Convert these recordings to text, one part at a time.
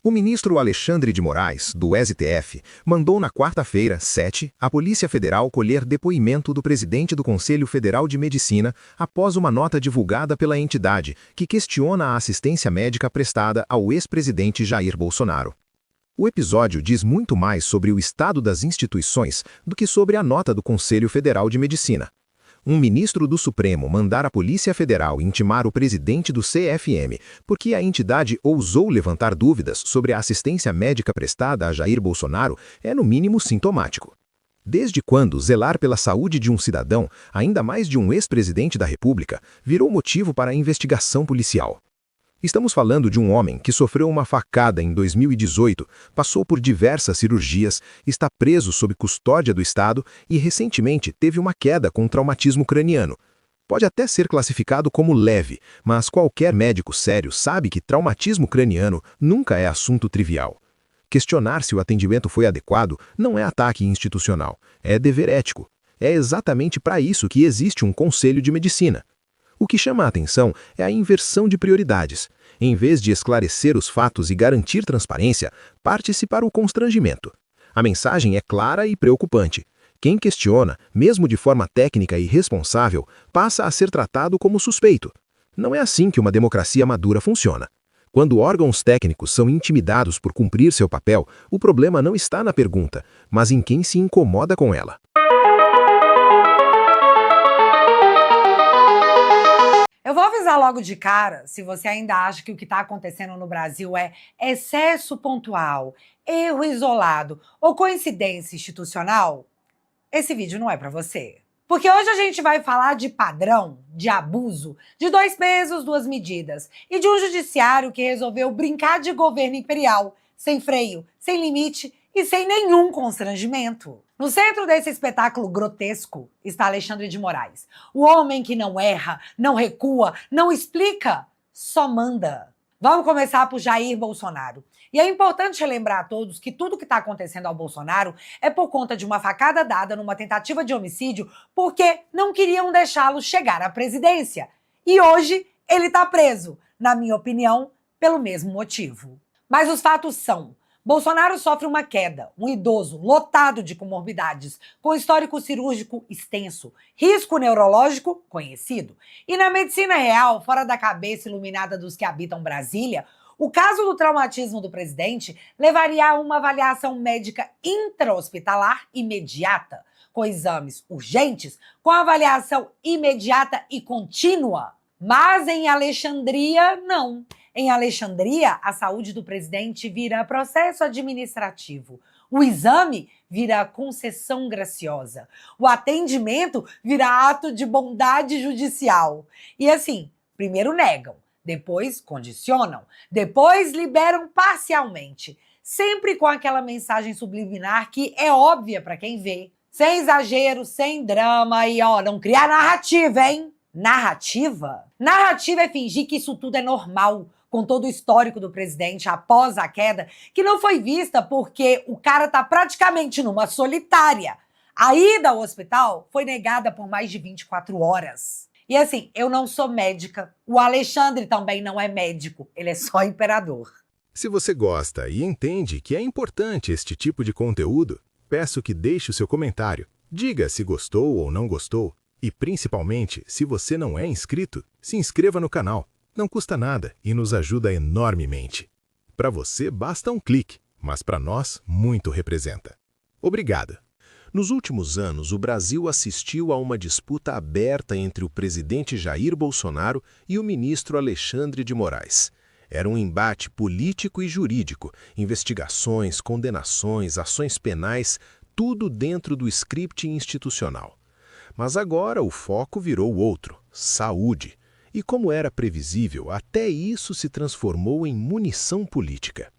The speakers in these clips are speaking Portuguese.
O ministro Alexandre de Moraes, do STF, mandou na quarta-feira, 7, a Polícia Federal colher depoimento do presidente do Conselho Federal de Medicina após uma nota divulgada pela entidade que questiona a assistência médica prestada ao ex-presidente Jair Bolsonaro. O episódio diz muito mais sobre o estado das instituições do que sobre a nota do Conselho Federal de Medicina. Um ministro do Supremo mandar a Polícia Federal intimar o presidente do CFM porque a entidade ousou levantar dúvidas sobre a assistência médica prestada a Jair Bolsonaro é no mínimo sintomático. Desde quando zelar pela saúde de um cidadão, ainda mais de um ex-presidente da República, virou motivo para a investigação policial? Estamos falando de um homem que sofreu uma facada em 2018, passou por diversas cirurgias, está preso sob custódia do Estado e recentemente teve uma queda com traumatismo craniano. Pode até ser classificado como leve, mas qualquer médico sério sabe que traumatismo craniano nunca é assunto trivial. Questionar se o atendimento foi adequado não é ataque institucional, é dever ético. É exatamente para isso que existe um Conselho de Medicina. O que chama a atenção é a inversão de prioridades. Em vez de esclarecer os fatos e garantir transparência, parte-se para o constrangimento. A mensagem é clara e preocupante. Quem questiona, mesmo de forma técnica e responsável, passa a ser tratado como suspeito. Não é assim que uma democracia madura funciona. Quando órgãos técnicos são intimidados por cumprir seu papel, o problema não está na pergunta, mas em quem se incomoda com ela. Eu vou avisar logo de cara, se você ainda acha que o que está acontecendo no Brasil é excesso pontual, erro isolado ou coincidência institucional, esse vídeo não é para você. Porque hoje a gente vai falar de padrão, de abuso, de 2 pesos, 2 medidas e de um judiciário que resolveu brincar de governo imperial, sem freio, sem limite e sem nenhum constrangimento. No centro desse espetáculo grotesco está Alexandre de Moraes, o homem que não erra, não recua, não explica, só manda. Vamos começar por Jair Bolsonaro. E é importante relembrar a todos que tudo que está acontecendo ao Bolsonaro é por conta de uma facada dada numa tentativa de homicídio porque não queriam deixá-lo chegar à presidência. E hoje ele está preso, na minha opinião, pelo mesmo motivo. Mas os fatos são: Bolsonaro sofre uma queda, um idoso lotado de comorbidades, com histórico cirúrgico extenso, risco neurológico conhecido. E na medicina real, fora da cabeça iluminada dos que habitam Brasília, o caso do traumatismo do presidente levaria a uma avaliação médica intra-hospitalar imediata, com exames urgentes, com avaliação imediata e contínua. Mas em Alexandria, não. Em Alexandria, a saúde do presidente vira processo administrativo. O exame vira concessão graciosa. O atendimento vira ato de bondade judicial. E assim, primeiro negam, depois condicionam, depois liberam parcialmente. Sempre com aquela mensagem subliminar que é óbvia para quem vê. Sem exagero, sem drama e não criar narrativa, hein? Narrativa? Narrativa é fingir que isso tudo é normal, com todo o histórico do presidente após a queda, que não foi vista porque o cara tá praticamente numa solitária. A ida ao hospital foi negada por mais de 24 horas. E assim, eu não sou médica, o Alexandre também não é médico, ele é só imperador. Se você gosta e entende que é importante este tipo de conteúdo, peço que deixe o seu comentário. Diga se gostou ou não gostou. E principalmente, se você não é inscrito, se inscreva no canal. Não custa nada e nos ajuda enormemente. Para você basta um clique, mas para nós muito representa. Obrigado. Nos últimos anos, o Brasil assistiu a uma disputa aberta entre o presidente Jair Bolsonaro e o ministro Alexandre de Moraes. Era um embate político e jurídico, investigações, condenações, ações penais, tudo dentro do script institucional. Mas agora o foco virou outro: saúde. E como era previsível, até isso se transformou em munição política.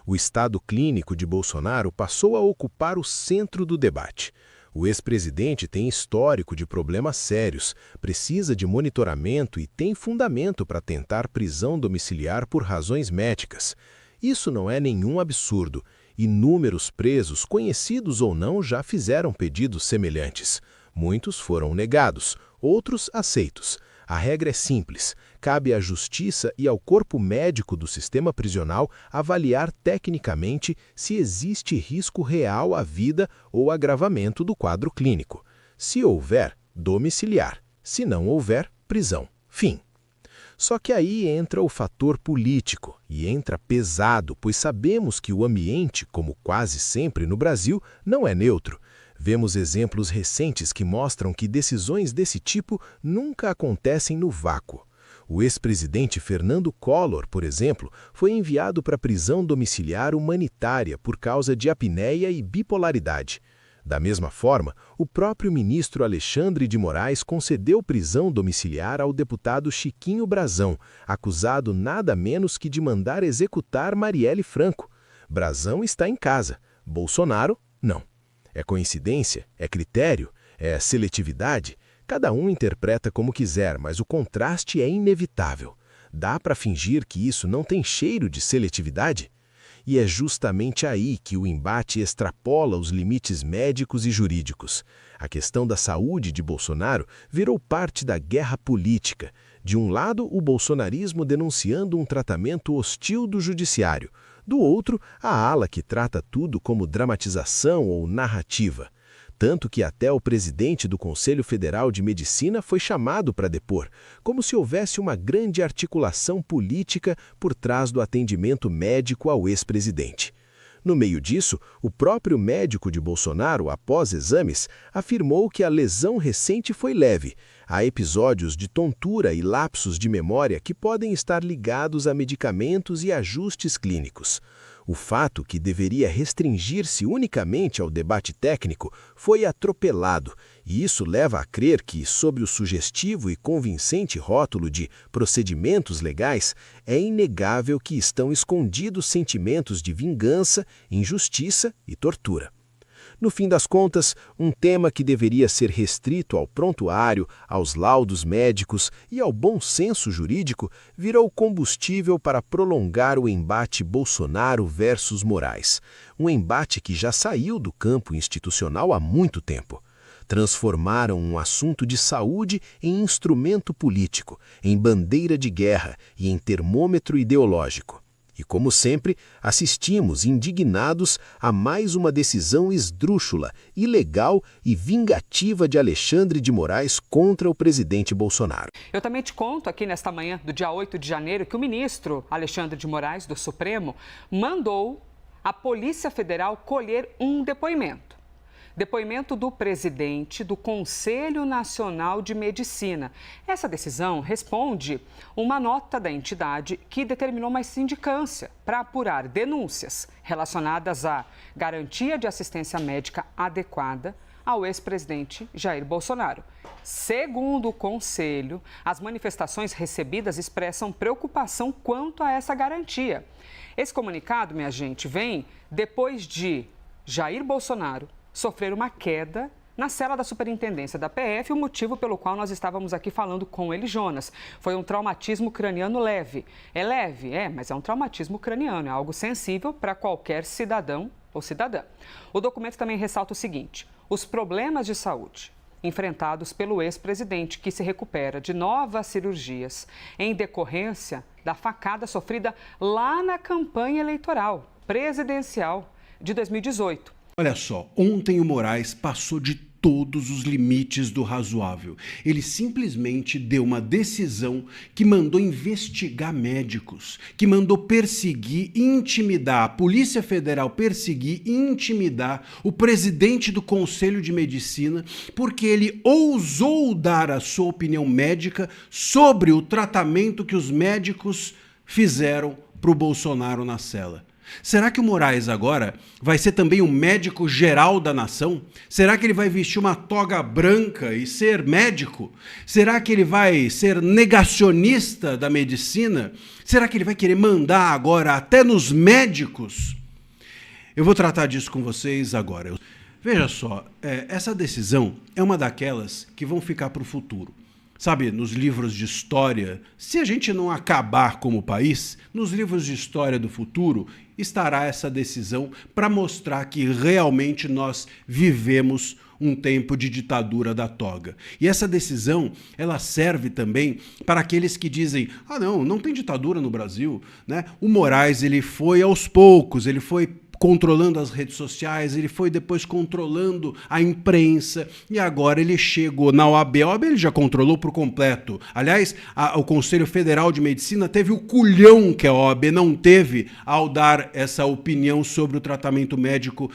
O estado clínico de Bolsonaro passou a ocupar o centro do debate. O ex-presidente tem histórico de problemas sérios, precisa de monitoramento e tem fundamento para tentar prisão domiciliar por razões médicas. Isso não é nenhum absurdo. Inúmeros presos, conhecidos ou não, já fizeram pedidos semelhantes. Muitos foram negados, outros aceitos. A regra é simples. Cabe à Justiça e ao corpo médico do sistema prisional avaliar tecnicamente se existe risco real à vida ou agravamento do quadro clínico. Se houver, domiciliar. Se não houver, prisão. Fim. Só que aí entra o fator político, e entra pesado, pois sabemos que o ambiente, como quase sempre no Brasil, não é neutro. Vemos exemplos recentes que mostram que decisões desse tipo nunca acontecem no vácuo. O ex-presidente Fernando Collor, por exemplo, foi enviado para prisão domiciliar humanitária por causa de apneia e bipolaridade. Da mesma forma, o próprio ministro Alexandre de Moraes concedeu prisão domiciliar ao deputado Chiquinho Brazão, acusado nada menos que de mandar executar Marielle Franco. Brazão está em casa, Bolsonaro, não. É coincidência? É critério? É seletividade? Cada um interpreta como quiser, mas o contraste é inevitável. Dá para fingir que isso não tem cheiro de seletividade? E é justamente aí que o embate extrapola os limites médicos e jurídicos. A questão da saúde de Bolsonaro virou parte da guerra política. De um lado, o bolsonarismo denunciando um tratamento hostil do judiciário. Do outro, a ala que trata tudo como dramatização ou narrativa. Tanto que até o presidente do Conselho Federal de Medicina foi chamado para depor, como se houvesse uma grande articulação política por trás do atendimento médico ao ex-presidente. No meio disso, o próprio médico de Bolsonaro, após exames, afirmou que a lesão recente foi leve. Há episódios de tontura e lapsos de memória que podem estar ligados a medicamentos e ajustes clínicos. O fato, que deveria restringir-se unicamente ao debate técnico, foi atropelado, e isso leva a crer que, sob o sugestivo e convincente rótulo de procedimentos legais, é inegável que estão escondidos sentimentos de vingança, injustiça e tortura. No fim das contas, um tema que deveria ser restrito ao prontuário, aos laudos médicos e ao bom senso jurídico, virou combustível para prolongar o embate Bolsonaro versus Moraes. Um embate que já saiu do campo institucional há muito tempo. Transformaram um assunto de saúde em instrumento político, em bandeira de guerra e em termômetro ideológico. E, como sempre, assistimos indignados a mais uma decisão esdrúxula, ilegal e vingativa de Alexandre de Moraes contra o presidente Bolsonaro. Eu também te conto aqui nesta manhã do dia 8 de janeiro que o ministro Alexandre de Moraes, do Supremo, mandou a Polícia Federal colher um depoimento. Depoimento do presidente do Conselho Nacional de Medicina. Essa decisão responde uma nota da entidade que determinou uma sindicância para apurar denúncias relacionadas à garantia de assistência médica adequada ao ex-presidente Jair Bolsonaro. Segundo o Conselho, as manifestações recebidas expressam preocupação quanto a essa garantia. Esse comunicado, minha gente, vem depois de Jair Bolsonaro sofrer uma queda na cela da superintendência da PF, o motivo pelo qual nós estávamos aqui falando com ele, Jonas. Foi um traumatismo craniano leve. É leve? É, mas é um traumatismo craniano, é algo sensível para qualquer cidadão ou cidadã. O documento também ressalta o seguinte: os problemas de saúde enfrentados pelo ex-presidente, que se recupera de novas cirurgias em decorrência da facada sofrida lá na campanha eleitoral presidencial de 2018. Olha só, ontem o Moraes passou de todos os limites do razoável. Ele simplesmente deu uma decisão que mandou investigar médicos, que mandou perseguir e intimidar, a Polícia Federal perseguir e intimidar o presidente do Conselho de Medicina, porque ele ousou dar a sua opinião médica sobre o tratamento que os médicos fizeram para o Bolsonaro na cela. Será que o Moraes agora vai ser também um médico geral da nação? Será que ele vai vestir uma toga branca e ser médico? Será que ele vai ser negacionista da medicina? Será que ele vai querer mandar agora até nos médicos? Eu vou tratar disso com vocês agora. Veja só, essa decisão é uma daquelas que vão ficar para o futuro. Sabe, nos livros de história, se a gente não acabar como país, nos livros de história do futuro estará essa decisão para mostrar que realmente nós vivemos um tempo de ditadura da toga. E essa decisão, ela serve também para aqueles que dizem, não tem ditadura no Brasil, né? O Moraes, ele foi aos poucos, ele foi controlando as redes sociais, ele foi depois controlando a imprensa e agora ele chegou na OAB. A OAB ele já controlou por completo. Aliás, o Conselho Federal de Medicina teve o culhão que a OAB não teve ao dar essa opinião sobre o tratamento médico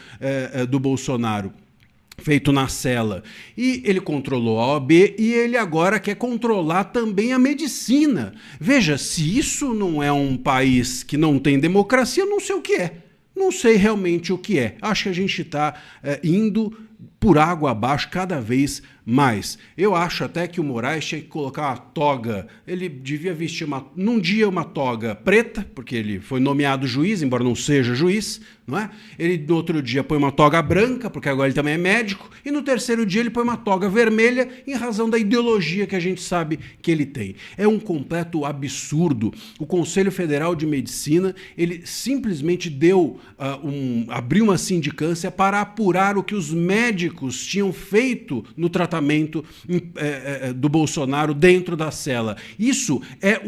do Bolsonaro, feito na cela. E ele controlou a OAB e ele agora quer controlar também a medicina. Veja, se isso não é um país que não tem democracia, eu não sei o que é. Não sei realmente o que é. Acho que a gente está indo por água abaixo cada vez mais. Eu acho até que o Moraes tinha que colocar uma toga. Ele devia vestir num dia uma toga preta, porque ele foi nomeado juiz, embora não seja juiz, não é? Ele no outro dia põe uma toga branca, porque agora ele também é médico, e no terceiro dia ele põe uma toga vermelha em razão da ideologia que a gente sabe que ele tem. É um completo absurdo. O Conselho Federal de Medicina, ele simplesmente abriu uma sindicância para apurar o que os médicos tinham feito no tratamento do Bolsonaro dentro da cela. Isso é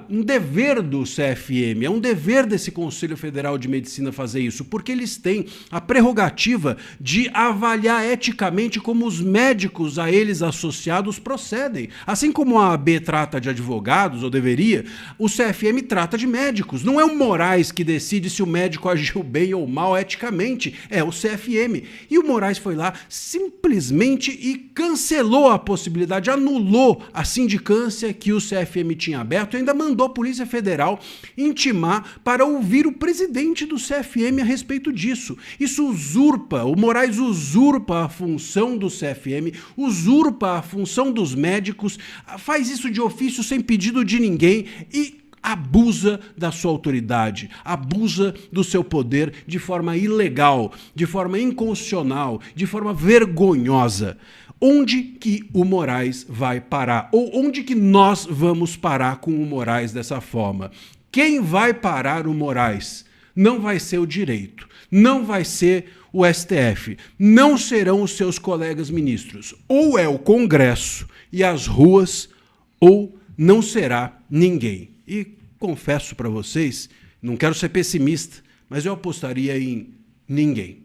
um dever do CFM, é um dever desse Conselho Federal de Medicina fazer isso, porque eles têm a prerrogativa de avaliar eticamente como os médicos a eles associados procedem. Assim como a AB trata de advogados, ou deveria, o CFM trata de médicos. Não é o Moraes que decide se o médico agiu bem ou mal eticamente, é o CFM. E o Moraes foi lá simplesmente e cancelou a possibilidade, anulou a sindicância que o CFM tinha aberto e ainda mandou a Polícia Federal intimar para ouvir o presidente do CFM a respeito disso. Isso o Moraes usurpa a função do CFM, usurpa a função dos médicos, faz isso de ofício sem pedido de ninguém e abusa da sua autoridade, abusa do seu poder de forma ilegal, de forma inconstitucional, de forma vergonhosa. Onde que o Moraes vai parar? Ou onde que nós vamos parar com o Moraes dessa forma? Quem vai parar o Moraes? Não vai ser o direito, não vai ser o STF, não serão os seus colegas ministros. Ou é o Congresso e as ruas, ou não será ninguém. E confesso para vocês, não quero ser pessimista, mas eu apostaria em ninguém.